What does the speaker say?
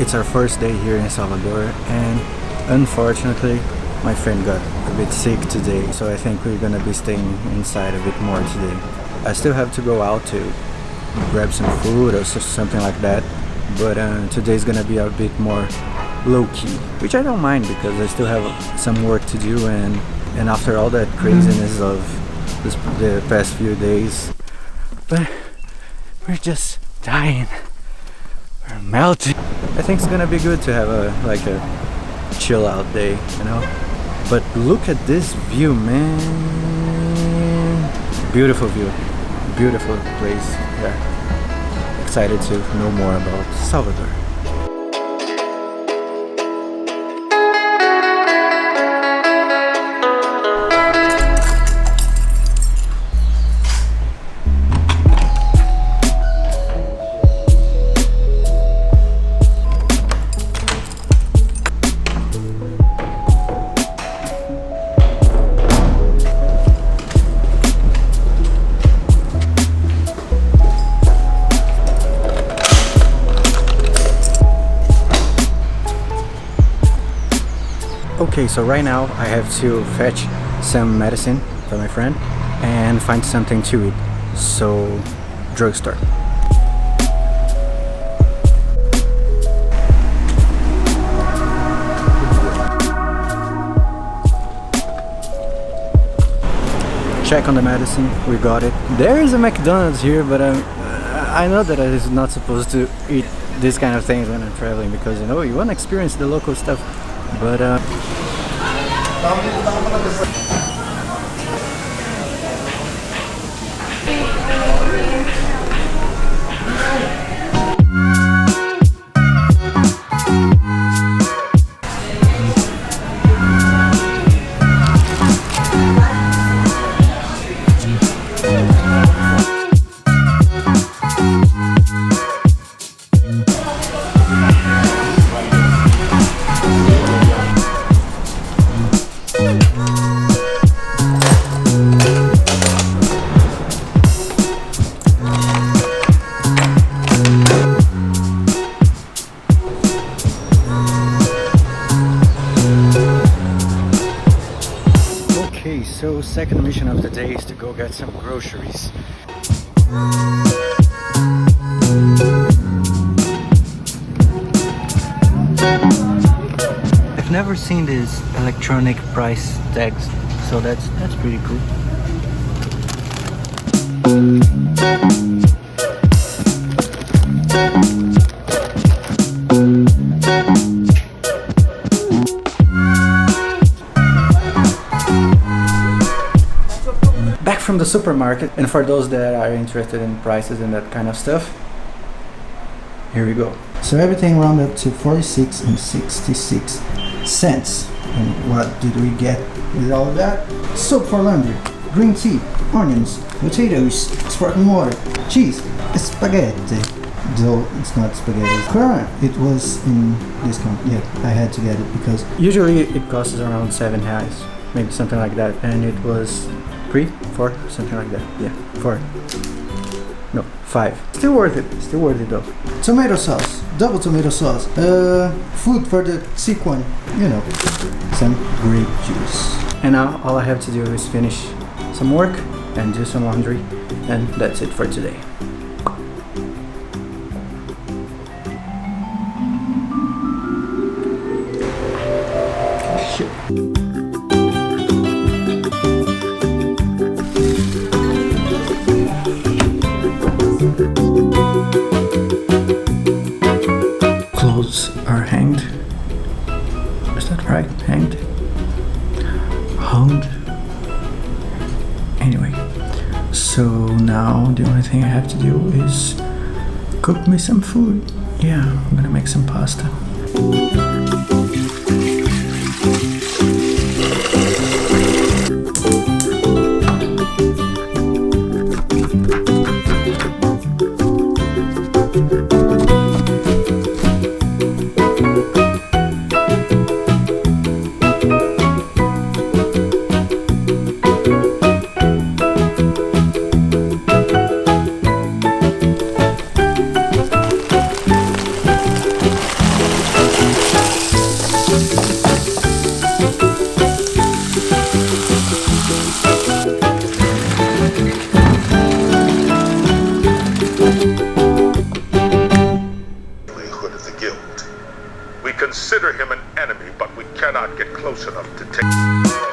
It's our first day here in Salvador, and unfortunately my friend got a bit sick today, so I think we're gonna be staying inside a bit more today. I still have to go out to grab some food or something like that, but today's gonna be a bit more low-key, which I don't mind because I still have some work to do, and after all that craziness of the past few days, but we're just dying, we're melting. I think it's gonna be good to have a chill out day, you know. But look at this view, man. Beautiful view, beautiful place. Yeah, excited to know more about Salvador. Okay, so right now I have to fetch some medicine for my friend and find something to eat. So, drugstore. Check on the medicine, we got it. There is a McDonald's here, but I know that I is not supposed to eat this kind of things when I'm traveling, because you know, you want to experience the local stuff. But so second mission of the day is to go get some groceries. I've never seen these electronic price tags, so that's pretty cool. From the supermarket, and for those that are interested in prices and that kind of stuff, here we go. So everything rounded up to 46 and 66 cents. And what did we get with all of that? Soap for laundry, green tea, onions, potatoes, sparkling water, cheese, spaghetti. Though it's not spaghetti. Current, it was in discount. Yeah, I had to get it because usually it costs around 7 reais, maybe something like that, and it was 4, something like that. Yeah, 4. No, 5. Still worth it though. Tomato sauce, double tomato sauce. Food for the sick one. You know, some grape juice. And now all I have to do is finish some work and do some laundry, and that's it for today. Clothes are hanged. Is that right? Hanged? Hung? Anyway, so now the only thing I have to do is cook me some food. Yeah, I'm gonna make some pasta. not get close enough to take.